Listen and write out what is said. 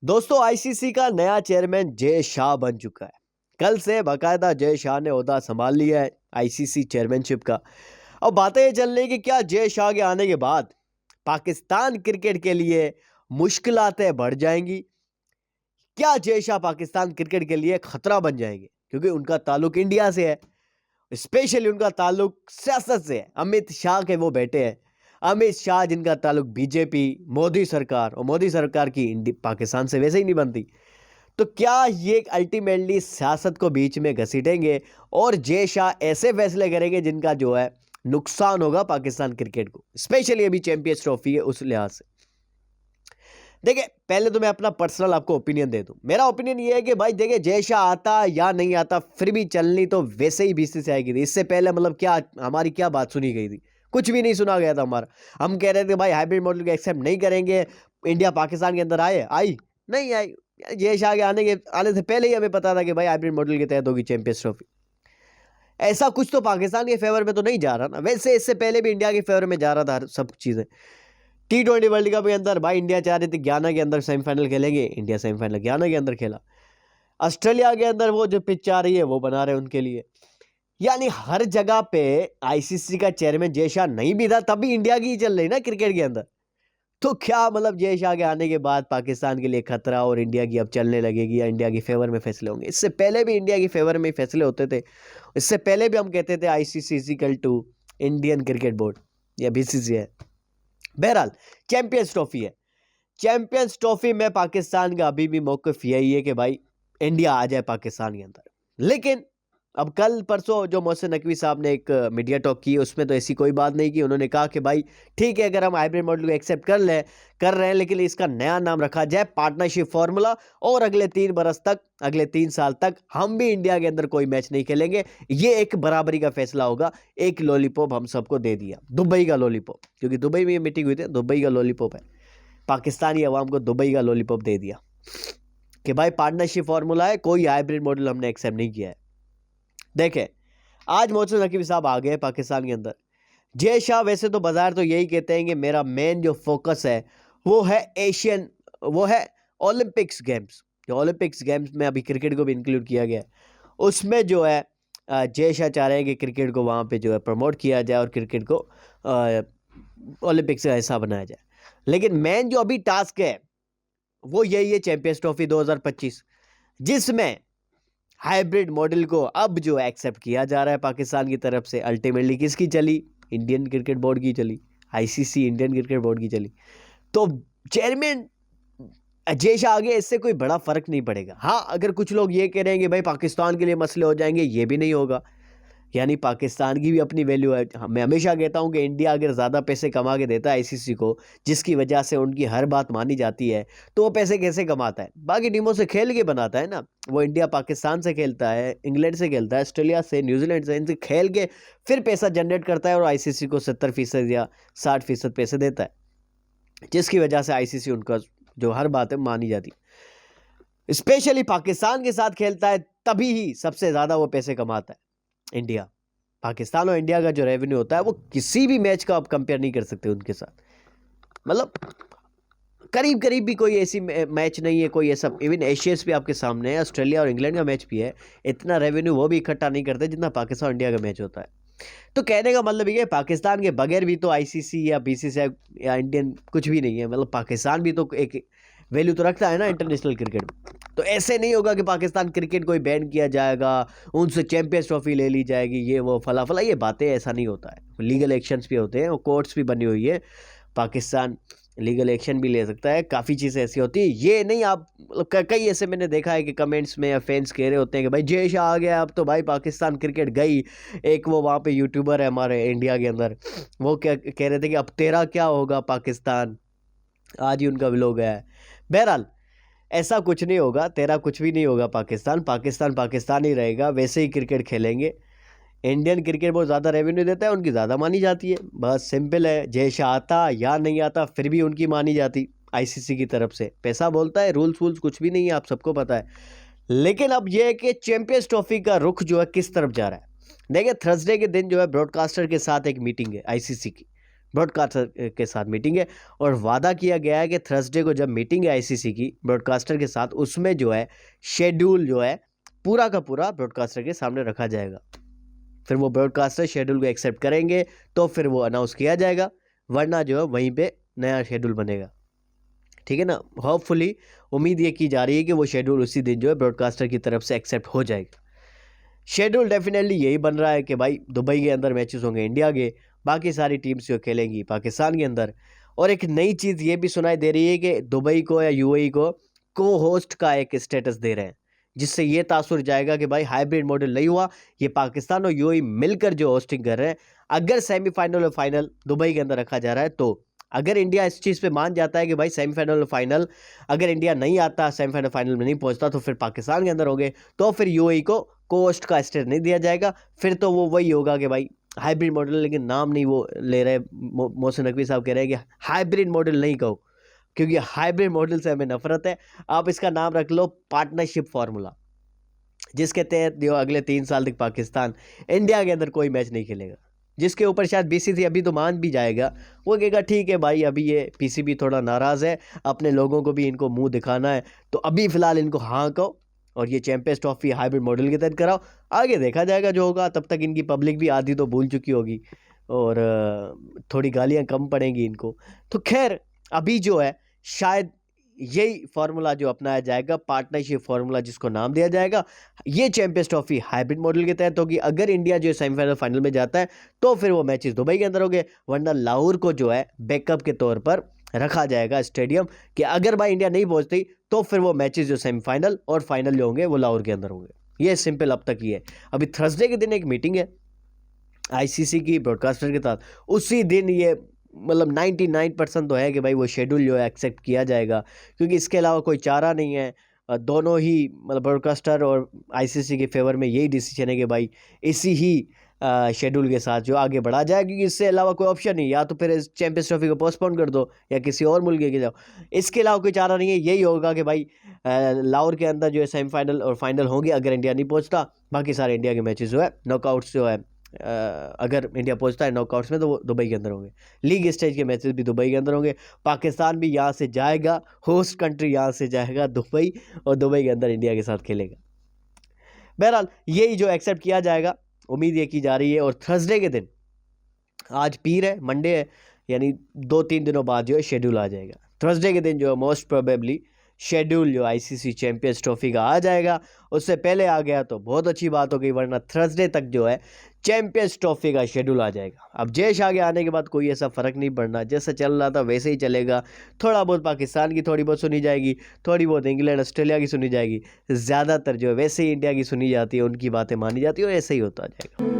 दोस्तों, आईसीसी का नया चेयरमैन जय शाह बन चुका है। कल से बाकायदा जय शाह ने ओहदा संभाल लिया है आईसीसी चेयरमैनशिप का। अब बातें ये चल रही कि क्या जय शाह के आने के बाद पाकिस्तान क्रिकेट के लिए मुश्किलातें बढ़ जाएंगी। क्या जय शाह पाकिस्तान क्रिकेट के लिए खतरा बन जाएंगे, क्योंकि उनका ताल्लुक इंडिया से है। स्पेशली उनका ताल्लुक सियासत से है। अमित शाह के वो बेटे हैं। अमित शाह जिनका ताल्लुक बीजेपी, मोदी सरकार, और मोदी सरकार की पाकिस्तान से वैसे ही नहीं बनती। तो क्या ये अल्टीमेटली सियासत को बीच में घसीटेंगे और जय शाह ऐसे फैसले करेंगे जिनका जो है नुकसान होगा पाकिस्तान क्रिकेट को, स्पेशली अभी चैंपियंस ट्रॉफी है उस लिहाज से। देखिए, पहले तो मैं अपना पर्सनल आपको ओपिनियन दे दूं। मेरा ओपिनियन ये है कि भाई देखिए, जय शाह आता या नहीं आता फिर भी चलनी तो वैसे ही बीसीसीआई की थी। इससे पहले मतलब क्या हमारी क्या बात सुनी गई थी? कुछ भी नहीं सुना गया था हमारा। हम कह रहे थे भाई हाइब्रिड मॉडल को एक्सेप्ट नहीं करेंगे। इंडिया पाकिस्तान के अंदर आई नहीं आई। जय शाह के आने से पहले ही हमें पता था कि भाई हाइब्रिड मॉडल के तहत होगी चैंपियंस ट्रॉफी। ऐसा कुछ तो पाकिस्तान के फेवर में तो नहीं जा रहा ना। वैसे इससे पहले भी इंडिया के फेवर में जा रहा था सब चीज़ें। T20 वर्ल्ड कप के अंदर भाई इंडिया चाह रही थी गयाना के अंदर सेमीफाइनल खेलेंगे। इंडिया सेमीफाइनल गयाना के अंदर खेला। ऑस्ट्रेलिया के अंदर वो जो पिच आ रही है वो बना रहे उनके लिए। यानी हर जगह पे आईसीसी का चेयरमैन जय शाह नहीं भी था, तब भी इंडिया की ही चल रही ना क्रिकेट के अंदर। तो क्या मतलब जय शाह के आने के बाद पाकिस्तान के लिए खतरा और इंडिया की अब चलने लगेगी या इंडिया की फेवर में फैसले होंगे? इससे पहले भी इंडिया की फेवर में फैसले होते थे। इससे पहले भी हम कहते थे ICC equal to Indian cricket board या बीसीसीआई। बहरहाल, चैंपियंस ट्रॉफी है। चैंपियंस ट्रॉफी में पाकिस्तान का अभी भी मौक़िफ़ यही है कि भाई इंडिया आ जाए पाकिस्तान के अंदर। लेकिन अब कल परसों जो मोहसिन नकवी साहब ने एक मीडिया टॉक की, उसमें तो ऐसी कोई बात नहीं की। उन्होंने कहा कि भाई ठीक है, अगर हम हाइब्रिड मॉडल को एक्सेप्ट कर रहे हैं, लेकिन इसका नया नाम रखा जाए पार्टनरशिप फार्मूला, और अगले 3 बरस तक, अगले 3 साल तक हम भी इंडिया के अंदर कोई मैच नहीं खेलेंगे। ये एक बराबरी का फैसला होगा। एक लॉलीपॉप हम सबको दे दिया, दुबई का लॉलीपॉप, क्योंकि दुबई में ये मीटिंग हुई थी। दुबई का लॉलीपॉप है, पाकिस्तानी अवाम को दुबई का लॉलीपॉप दे दिया कि भाई पार्टनरशिप फार्मूला है, कोई हाइब्रिड मॉडल हमने एक्सेप्ट नहीं किया है। देखें, आज मोहसिन नकवी साहब आ गए पाकिस्तान के अंदर। जय शाह वैसे तो बाजार तो यही कहते हैं कि मेरा मेन जो फोकस है वो है वो है ओलंपिक्स गेम्स। जो ओलंपिक्स गेम्स में अभी क्रिकेट को भी इंक्लूड किया गया है, उसमें जो है जय शाह चाह रहे हैं कि क्रिकेट को वहाँ पे जो है प्रमोट किया जाए और क्रिकेट को ओलंपिक्स का हिस्सा बनाया जाए। लेकिन मेन जो अभी टास्क है वो यही है, चैंपियंस ट्रॉफी 2025, जिसमें हाइब्रिड मॉडल को अब जो एक्सेप्ट किया जा रहा है पाकिस्तान की तरफ से। अल्टीमेटली किसकी चली? इंडियन क्रिकेट बोर्ड की चली, आईसीसी इंडियन क्रिकेट बोर्ड की चली। तो चेयरमैन जय शाह आगे इससे कोई बड़ा फर्क नहीं पड़ेगा। हाँ, अगर कुछ लोग ये कह रहे हैं कि भाई पाकिस्तान के लिए मसले हो जाएंगे, ये भी नहीं होगा। यानी पाकिस्तान की भी अपनी वैल्यू है। मैं हमेशा कहता हूं कि इंडिया अगर ज़्यादा पैसे कमा के देता है आईसीसी को, जिसकी वजह से उनकी हर बात मानी जाती है, तो वो पैसे कैसे कमाता है? बाकी टीमों से खेल के बनाता है ना। वो इंडिया पाकिस्तान से खेलता है, इंग्लैंड से खेलता है, ऑस्ट्रेलिया से, न्यूजीलैंड से, इनसे खेल के फिर पैसा जनरेट करता है और आईसीसी को 70% या 60% पैसे देता है, जिसकी वजह से आईसीसी उनका जो हर बात है मानी जाती है। स्पेशली पाकिस्तान के साथ खेलता है तभी ही सबसे ज़्यादा वो पैसे कमाता है इंडिया। पाकिस्तान और इंडिया का जो रेवेन्यू होता है वो किसी भी मैच का आप कंपेयर नहीं कर सकते उनके साथ। मतलब करीब करीब भी कोई ऐसी मैच नहीं है, कोई ऐसा। इवन एशियंस भी आपके सामने है, ऑस्ट्रेलिया और इंग्लैंड का मैच भी है। इतना रेवेन्यू वो भी इकट्ठा नहीं करते जितना पाकिस्तान और इंडिया का मैच होता है। तो कहने का मतलब ये है, पाकिस्तान के बगैर भी तो आईसीसी या बीसीसीआई या इंडियन कुछ भी नहीं है। मतलब पाकिस्तान भी तो एक वैल्यू तो रखता है ना इंटरनेशनल क्रिकेट में। तो ऐसे नहीं होगा कि पाकिस्तान क्रिकेट को ही बैन किया जाएगा, उनसे चैंपियंस ट्रॉफी ले ली जाएगी, ये वो फला फला, ये बातें ऐसा नहीं होता है। लीगल एक्शंस भी होते हैं और कोर्ट्स भी बनी हुई है। पाकिस्तान लीगल एक्शन भी ले सकता है। काफ़ी चीज़ें ऐसी होती है, ये नहीं आप मतलब कई ऐसे मैंने देखा है कि कमेंट्स में या फैंस कह रहे होते हैं कि भाई जय शाह आ गया अब तो भाई पाकिस्तान क्रिकेट गई। एक वो वहाँ पे यूट्यूबर है हमारे इंडिया के अंदर, वो क्या कह रहे थे कि अब तेरा क्या होगा पाकिस्तान, आज ही उनका व्लॉग है। बहरहाल, ऐसा कुछ नहीं होगा, तेरा कुछ भी नहीं होगा। पाकिस्तान पाकिस्तान ही रहेगा, वैसे ही क्रिकेट खेलेंगे। इंडियन क्रिकेट बहुत ज़्यादा रेवेन्यू देता है, उनकी ज़्यादा मानी जाती है। बस सिंपल है, जय शाह आता या नहीं आता फिर भी उनकी मानी जाती आईसीसी की तरफ से। पैसा बोलता है, रूल्स वूल्स कुछ भी नहीं है, आप सबको पता है। लेकिन अब यह है कि चैंपियंस ट्रॉफी का रुख जो है किस तरफ जा रहा है। देखिए, थर्सडे के दिन जो है ब्रॉडकास्टर के साथ एक मीटिंग है आईसीसी की, ब्रॉडकास्टर के साथ मीटिंग है और वादा किया गया है कि थर्सडे को जब मीटिंग है आईसीसी की ब्रॉडकास्टर के साथ, उसमें जो है शेड्यूल जो है पूरा का पूरा ब्रॉडकास्टर के सामने रखा जाएगा। फिर वो ब्रॉडकास्टर शेड्यूल को एक्सेप्ट करेंगे तो फिर वो अनाउंस किया जाएगा, वरना जो है वहीं पे नया शेड्यूल बनेगा। ठीक है ना। होपफुली उम्मीद ये की जा रही है कि वो शेड्यूल उसी दिन जो है ब्रॉडकास्टर की तरफ से एक्सेप्ट हो जाएगा। शेड्यूल डेफिनेटली यही बन रहा है कि भाई दुबई के अंदर मैचेस होंगे इंडिया के, बाकी सारी टीम्स जो खेलेंगी पाकिस्तान के अंदर। और एक नई चीज़ ये भी सुनाई दे रही है कि दुबई को या यूएई को होस्ट का एक स्टेटस दे रहे हैं, जिससे ये तासुर जाएगा कि भाई हाइब्रिड मॉडल नहीं हुआ, ये पाकिस्तान और यूएई मिलकर जो होस्टिंग कर रहे हैं। अगर सेमीफाइनल और फाइनल दुबई के अंदर रखा जा रहा है, तो अगर इंडिया इस चीज़ पे मान जाता है कि भाई सेमीफाइनल और फाइनल अगर इंडिया नहीं आता, सेमीफाइनल फाइनल में नहीं पहुंचता, तो फिर पाकिस्तान के अंदर हो गए, तो फिर यूएई को होस्ट का स्टेटस नहीं दिया जाएगा। फिर तो वो वही होगा कि भाई हाइब्रिड मॉडल, लेकिन नाम नहीं वो ले रहे। मोहसिन नकवी साहब कह रहे हैं कि हाइब्रिड मॉडल नहीं कहो, क्योंकि हाइब्रिड मॉडल से हमें नफरत है। आप इसका नाम रख लो पार्टनरशिप फार्मूला, जिसके तहत जो अगले 3 साल तक पाकिस्तान इंडिया के अंदर कोई मैच नहीं खेलेगा, जिसके ऊपर शायद बीसीसी अभी तो मान भी जाएगा। वो कहेगा ठीक है भाई, अभी ये पीसीबी थोड़ा नाराज़ है, अपने लोगों को भी इनको मुंह दिखाना है, तो अभी फ़िलहाल इनको हाँ कहो और ये चैंपियंस ट्रॉफी हाइब्रिड मॉडल के तहत कराओ, आगे देखा जाएगा जो होगा। तब तक इनकी पब्लिक भी आधी तो भूल चुकी होगी और थोड़ी गालियाँ कम पड़ेंगी इनको। तो खैर अभी जो है शायद यही फार्मूला जो अपनाया जाएगा, पार्टनरशिप फार्मूला जिसको नाम दिया जाएगा, ये चैंपियंस ट्रॉफी हाइब्रिड मॉडल के तहत होगी। अगर इंडिया जो सेमीफाइनल फाइनल में जाता है तो फिर वो मैचेस दुबई के अंदर होंगे, वरना लाहौर को जो है बैकअप के तौर पर रखा जाएगा स्टेडियम, कि अगर भाई इंडिया नहीं पहुंचती तो फिर वो मैचेस जो सेमीफाइनल और फाइनल जो होंगे वो लाहौर के अंदर होंगे। ये सिंपल अब तक ही है। अभी थर्सडे के दिन एक मीटिंग है आईसीसी की ब्रॉडकास्टर के साथ, उसी दिन ये मतलब 99% तो है कि भाई वो शेड्यूल जो है एक्सेप्ट किया जाएगा, क्योंकि इसके अलावा कोई चारा नहीं है। दोनों ही मतलब ब्रॉडकास्टर और आईसीसी के फेवर में यही डिसीजन है कि भाई इसी ही शेड्यूल के साथ जो आगे बढ़ा जाए, क्योंकि इससे अलावा कोई ऑप्शन नहीं। या तो फिर इस चैंपियंस ट्रॉफी को पोस्टपोन कर दो या किसी और मुल्क के जाओ, इसके अलावा कोई चारा नहीं है। यही होगा कि भाई लाहौर के अंदर जो है सेमीफाइनल और फाइनल होंगे अगर इंडिया नहीं पहुंचता। बाकी सारे इंडिया के मैचेस जो है नॉकआउट्स जो है अगर इंडिया पहुंचता है नॉकआउट्स में तो वो दुबई के अंदर होंगे। लीग स्टेज के मैचेस भी दुबई के अंदर होंगे। पाकिस्तान भी यहाँ से जाएगा, होस्ट कंट्री यहाँ से जाएगा दुबई, और दुबई के अंदर इंडिया के साथ खेलेगा। बहरहाल यही जो एक्सेप्ट किया जाएगा, उम्मीद ये की जा रही है। और थर्सडे के दिन, आज पीर है, मंडे है, यानी 2-3 दिनों बाद जो है शेड्यूल आ जाएगा। थर्सडे के दिन जो है मोस्ट प्रोबेबली शेड्यूल जो आईसीसी चैंपियंस ट्रॉफी का आ जाएगा। उससे पहले आ गया तो बहुत अच्छी बात हो गई, वरना थर्सडे तक जो है चैंपियंस ट्रॉफी का शेड्यूल आ जाएगा। अब जयश आगे आने के बाद कोई ऐसा फ़र्क नहीं पड़ना, जैसा चल रहा था वैसे ही चलेगा। थोड़ा बहुत पाकिस्तान की थोड़ी बहुत सुनी जाएगी, थोड़ी बहुत इंग्लैंड ऑस्ट्रेलिया की सुनी जाएगी, ज़्यादातर जो है वैसे ही इंडिया की सुनी जाती है, उनकी बातें मानी जाती है और ऐसे ही होता जाएगा।